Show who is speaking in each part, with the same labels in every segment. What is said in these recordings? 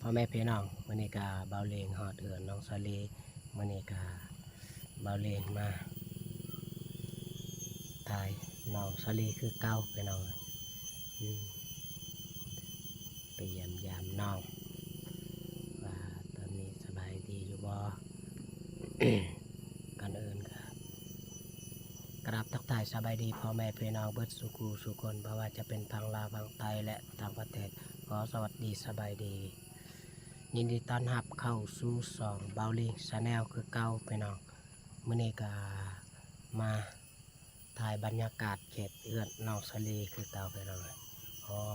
Speaker 1: พ่อแม่พี่น้องมื้อนี้ก็เบาเลงฮอดเอือนน้องสาลีมื้อนี้ก็เบาเลงมาถ่ายน้องสาลีคือเก่าพี่น้องไปเยี่ยมยามน้องว่าตอนนี้สบายดีอยู่บ่ กันอื่นครับกราบทักทายสบายดีพ่อแม่พี่น้องเบิดสุขูสุคนเพราะว่าจะเป็นพังลาวพังไทยและต่างประเทศขอสวัสดีสบายดียินดีต้อนรับเข้าสู่2เบาลิงชาแนลคือเก่าพี่น้องมื้อนี้ก็มาถ่ายบรรยากาศเขตเอื้อนน้องสาลีคือเก่าพี่น้อง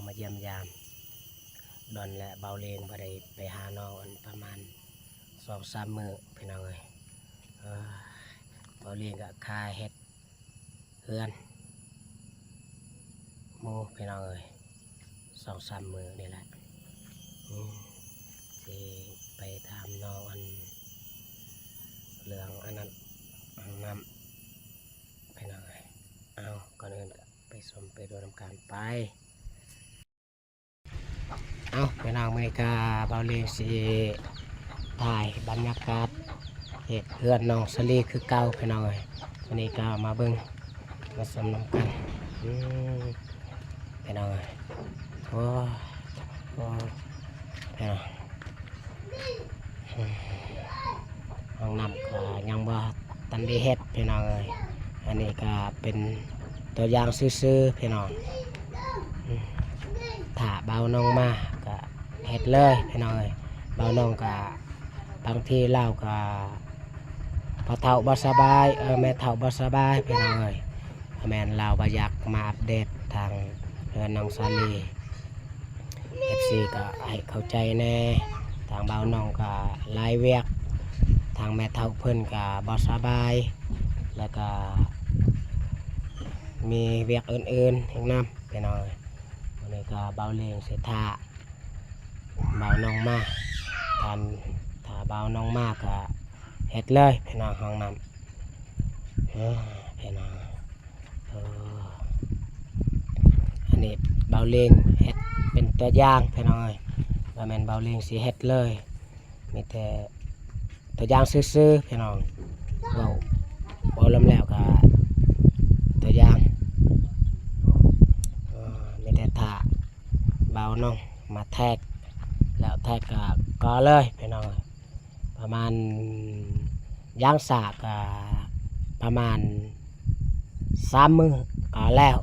Speaker 1: มาเยี่ยมยามดอนและเบาเลงบ่ได้ไปหาน้องอันประมาณ 2-3 มื้อพี่น้องเอ้ยเบาเลงก็คาเฮ็ดเฮือนหมู่พี่น้องเอ้ย 2-3 มื้อนี่แหละสิไปถามน้องอันเรื่องอันนั้นน้ำไปหน่อยเอาก่อนอื่นก็ไปชมไปดูทำการไปเอาไปน้องเมกาเบาเลงสิถ่ายบรรยากาศเหตุเพื่อนน้องสลีคือเก่าไปหน่อยวันนี้ก็มาเบิ่งมาชมน้ำกันไปหน่อยโอ้ไปหน่อยห้องน้ำก็ยังบ่ตันได้เฮ็ดพี่น้องเอ้ยอันนี้ก็เป็นตัวอย่างซื่อๆพี่น้องถ้าเบาน้องมาก็เฮ็ดเลยพี่น้องเอ้ยเบาน้องก็บางทีเล่าก็พอเฒ่าบ่สบายแม่เฒ่าบ่สบายพี่น้องเอ้ยแม่นเราบ่อยากมาอัปเดตทางน้องสาลี FC ก็ให้เข้าใจแน่ทางเบาน้องก็หลายเวียกทางแม่เฒ่าเพิ่นก็บ่สบายแล้วก็มีเวียกอื่นๆอีกนำพี่น้องวันนี้ก็เบาเลงสิท่าเบาน้องมาถ้าเบาน้องมาก็เฮ็ดเลยพี่น้องห้องน้ำพี่น้องอันนี้เบาเลงเฮ็ดเป็นตัวอย่างพี่น้องว่าแม่นเบาเลงสิเฮ็ดเลยมีแต่ตัวอย่างซื่อๆพี่น้องเบาลำแล้วก็ตัวอย่างมีแต่ท่าเบาน้องมาแทกแล้วแทกก็เลยพี่น้องประมาณย่างสากประมาณ3 มื้อก็แล้ว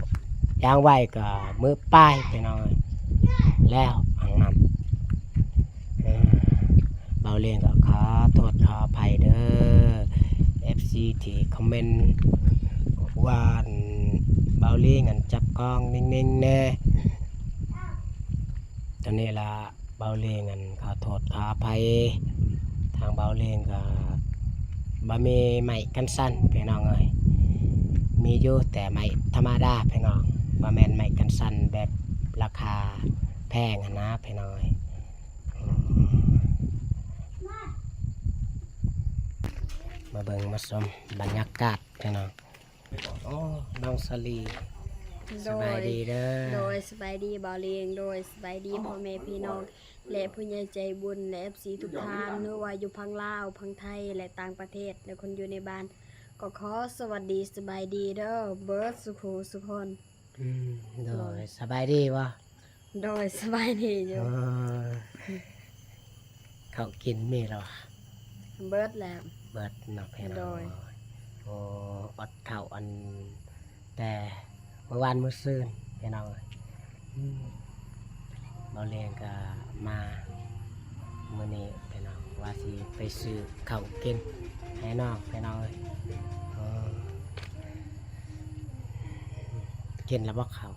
Speaker 1: ย่างไว้ก็มื้อป้ายพี่น้องแล้วอังน้ำเบาเลียงก็ขอโทษขออภัยเด้อ FC ที่คอมเมนต์ว่าเบาเลียงจับกล้องนิ่งๆแน่ตอนนี้ละเบาเลียงขอโทษขออภัยทางเบาเลียงก็บ่มีไม้กันสั่นพี่น้องเอ้ยมีอยู่แต่ไม้ธรรมดาพี่น้องบ่แม่นไม้กันสั่นแบบราคาแพงนะพี่น้องมาเบิ่งมาชมบรรยากาศพี่น้องน้องสลีสบายดีเด้อ
Speaker 2: โดยสบายดีบ่าวเลียงโดยสบายดีพ่อแม่พี่น้องและผู้ใหญ่ใจบุญและ FC ทุกท่านไม่ว่าอยู่พังลาวพังไทยและต่างประเทศและคนอยู่ในบ้านก็ขอสวัสดีสบายดีเด้อเบิร์ดสุขสุขคน
Speaker 1: โดยสบายดีวะ
Speaker 2: โดยสบายดีอยู่
Speaker 1: เขากินมีหรอ
Speaker 2: เบิร์ดแล้ว
Speaker 1: เบิร์ดเนาะพี่น้องอดเข่าอันแต่เมื่อวานมื้อซืนพี่น้องเราเรียนก็มามื้อนี้พี่น้องว่าสิไปซื้อข้าวกินให้น้องพี่น้องกินแล้วบ่ข้าว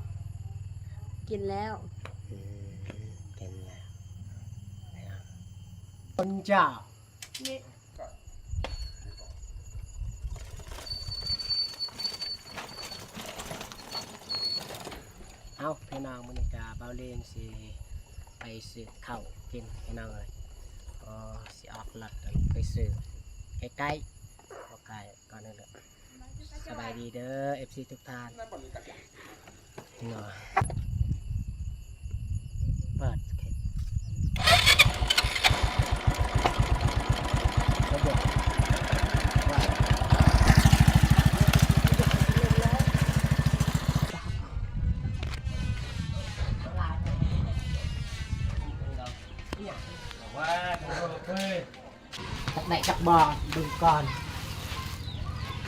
Speaker 2: กินแล้ว
Speaker 1: กินแล้วคนเจ้าเอาพี่น้องมื้อนี้ก็เบาเลงสิไปซื้อข้าวกินพี่น้องเอ้ยสิออกรถไปซื้อใกล้ๆบ่ไกลก่อนนึงเด้อสบายดีเด้อ FC ทุกท่านเนาะเปิด
Speaker 3: ว่าดูเฮ้ย
Speaker 1: จักได้จักบอดึงก่อน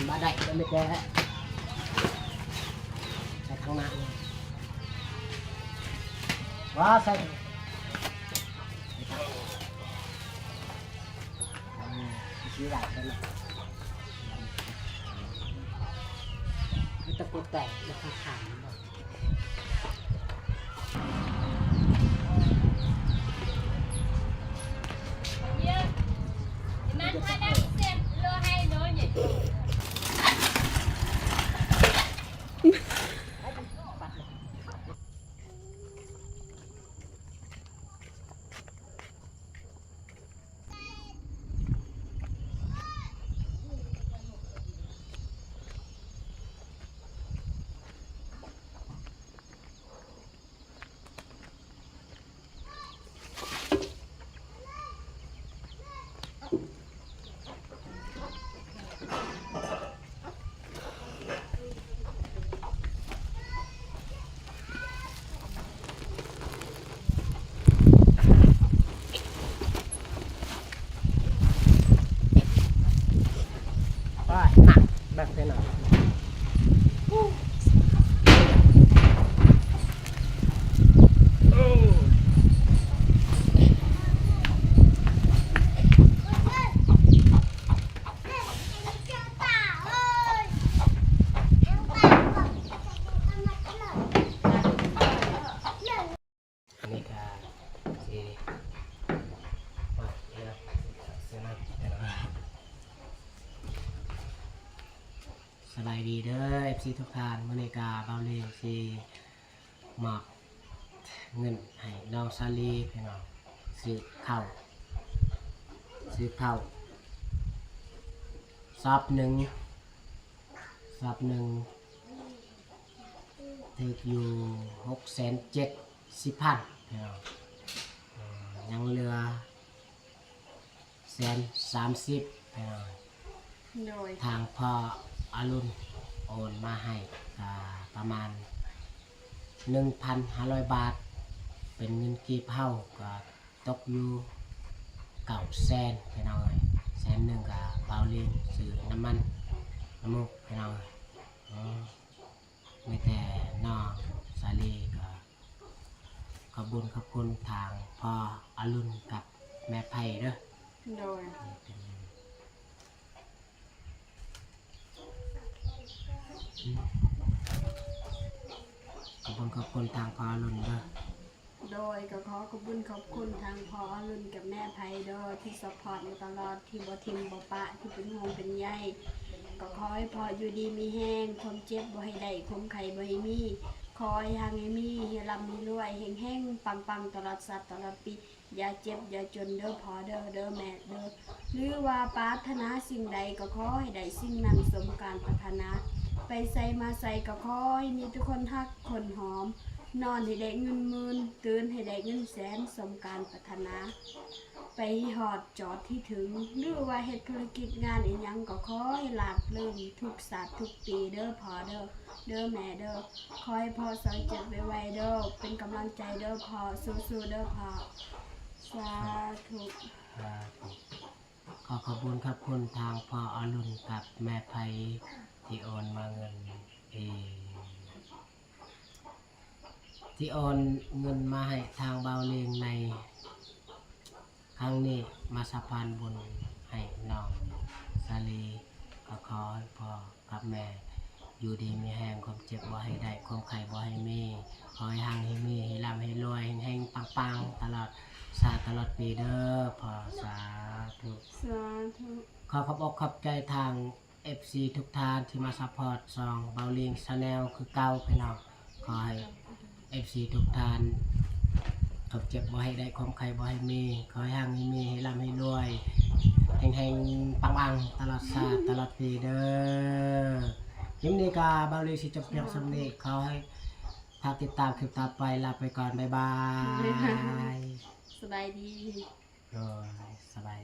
Speaker 1: มาได้ก็ไม่แก้ใส่ข้างหน้าเลยว่าใส่ชี้ได้ใช่ไหมคือตะกุดแตกแล้วข้างขาดมันบอก ว่าหนักแบบเป็นหนักอันนี้ก็สีว่าเยอะเสียนะสบายดีเด้อ FC ทุกท่านมื้อนี้ก็เบาเลียงสิมอบเงินให้น้องซาลีพี่น้องซื้อข้าวซับหนึ่งถึกอยู่670,000พี่น้องยังเหลือ130,000พี่น้อง
Speaker 2: โดย
Speaker 1: ทางพ่ออรุณโอนมาให้ประมาณ 1,500 บาท เป็นเงินกีบเฮาก็ตกอยู่900,000พี่น้อง100,000ก็เบาเลี้ยงซื้อน้ำมันน้ำมูกพี่น้องไม่แต่น้องสาลีก็ขอบคุณทางพ่ออรุณกับแม่ไผ่เด้อ
Speaker 2: โดย
Speaker 1: ขอบคุณทางพ่ออรุณเด้อ
Speaker 2: โดยก็ขอขอบคุณทางพ่ออรุณกับแม่ไพโดยที่ซัพพอร์ตอยู่ตลอดที่บ่ทิมบ่ปะที่เป็นห่วงเป็นใยก็ขอให้พ่ออยู่ดีมีแห้งความเจ็บบ่ให้ได้ความไข้บ่ให้มีขอให้หังให้มีให้ร่ำให้รวยแห้งๆปังๆตลอดสัตว์ตลอดปีอย่าเจ็บอย่าจนเด้อพ่อเด้อแม่เด้อหรือว่าปรารถนาสิ่งใดก็ขอให้ได้สิ่งนั้นสมการปรารถนาไปใส่มาใส่ก็ขอให้มีทุกคนฮักคนหอม นอนให้ได้เงินหมื่นตื่นให้ได้เงินแสนสมการปรารถนาไปหอดจอดที่ถึงหรือว่าเฮ็ดธุรกิจงานอีหยังก็ขอให้หลาบลื่นทุกศาสตร์ทุกปีเด้อพ่อเด้อแม่เด้อขอให้พ่อสอยเจ็บไวๆเด้อเป็นกำลังใจเด้อพ่อสู้ๆเด้อพ่อสาธุ
Speaker 1: ขอบคุณทางพ่ออรุณกับแม่ไพที่โอนมาเงินที่โอนเงินมาให้ทางเบาเลียงในครั้งนี้มาสะพานบุญให้น้องสาลีก็ขอให้พ่อกับแม่อยู่ดีมีแห้งความเจ็บบ่ให้ได้ความไข้บ่ให้มีขอให้หังให้มีให้ร่ำให้รวยให้แห้งปังๆตลอดชาติตลอดปีเด้อพ่อสาธุ
Speaker 2: สาธุ
Speaker 1: ขอขอบอกขอบใจทาง FC ทุกท่านที่มาซัพพอร์ตซองเบาเลียงชาแนลคือเก่าพี่น้องขอให้ FC ทุกท่านขอบเจ็บบ่ให้ได้ความไข้บ่ให้มีขอให้หังให้มีให้ร่ำให้รวยแห่งๆปังๆตลอดชาติตลอดปีเด้อคลิปนี้ก็เบาเลียงสิจบเพียงสำนี้ขอให้ถ้าติดตามคลิปต่อไปลาไปก่อนบ๊ายบาย
Speaker 2: สบายดี
Speaker 1: โอ้ยสบาย